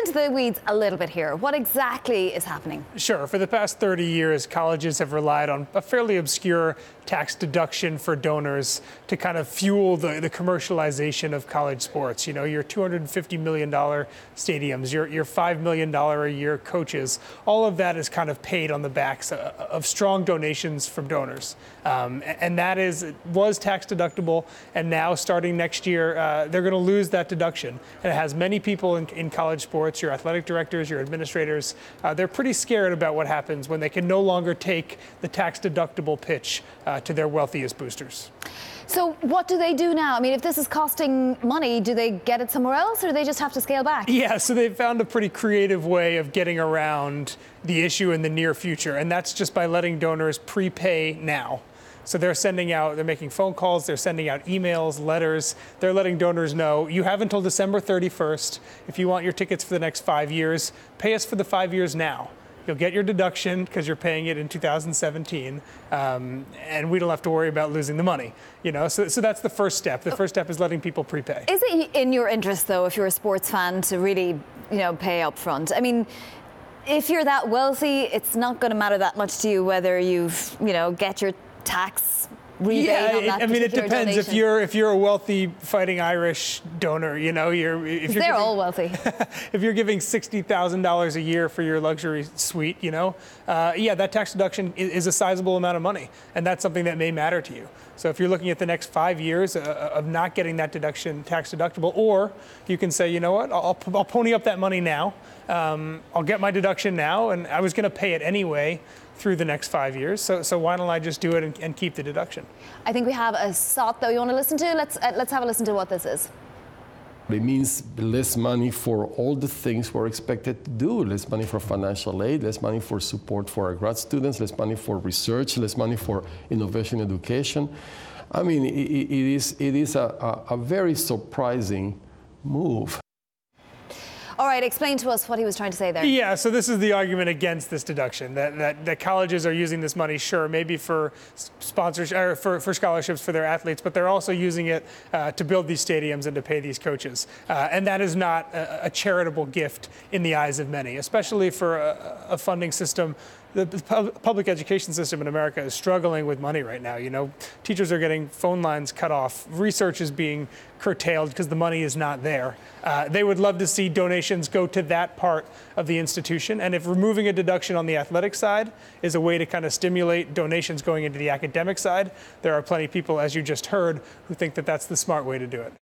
into the weeds a little bit here. What exactly is happening? Sure. For the past 30 years, colleges have relied on a fairly obscure tax deduction for donors to kind of fuel the commercialization of college sports. You know, your $250 million stadiums, your $5 million a year coaches, all of that is kind of paid on the backs of strong donations from donors. And that was tax deductible. And now, starting next year, they're going to lose that deduction. And it has many people in college sports, your athletic directors, your administrators, they're pretty scared about what happens when they can no longer take the tax deductible pitch to their wealthiest boosters. So what do they do now? I mean, if this is costing money, do they get it somewhere else, or do they just have to scale back? Yeah, so they've found a pretty creative way of getting around the issue in the near future, and that's just by letting donors prepay now. So they're making phone calls, they're sending out emails, letters. They're letting donors know, you have until December 31st. If you want your tickets for the next 5 years, pay us for the 5 years now. You'll get your deduction because you're paying it in 2017, and we don't have to worry about losing the money. You know, so that's the first step. The first step is letting people prepay. Is it in your interest, though, if you're a sports fan, to really, pay up front? I mean, if you're that wealthy, it's not going to matter that much to you whether get your tax rebate on that. I mean, it depends. Donation. If you're a wealthy Fighting Irish donor, they're all wealthy. If you're giving $60,000 a year for your luxury suite, that tax deduction is a sizable amount of money, and that's something that may matter to you. So if you're looking at the next 5 years of not getting that deduction tax deductible, or you can say, you know what, I'll pony up that money now. I'll get my deduction now, and I was going to pay it anyway through the next 5 years. So why don't I just do it and keep the deduction? I think we have a thought, though, you want to listen to? Let's have a listen to what this is. It means less money for all the things we're expected to do. Less money for financial aid, less money for support for our grad students, less money for research, less money for innovation education. I mean, it is a very surprising move. All right, explain to us what he was trying to say there. Yeah, so this is the argument against this deduction, that colleges are using this money, sure, maybe for sponsors or for scholarships for their athletes, but they're also using it to build these stadiums and to pay these coaches. And that is not a charitable gift in the eyes of many, especially for a funding system. The public education system in America is struggling with money right now. Teachers are getting phone lines cut off. Research is being curtailed because the money is not there. They would love to see donations go to that part of the institution. And if removing a deduction on the athletic side is a way to kind of stimulate donations going into the academic side, there are plenty of people, as you just heard, who think that that's the smart way to do it.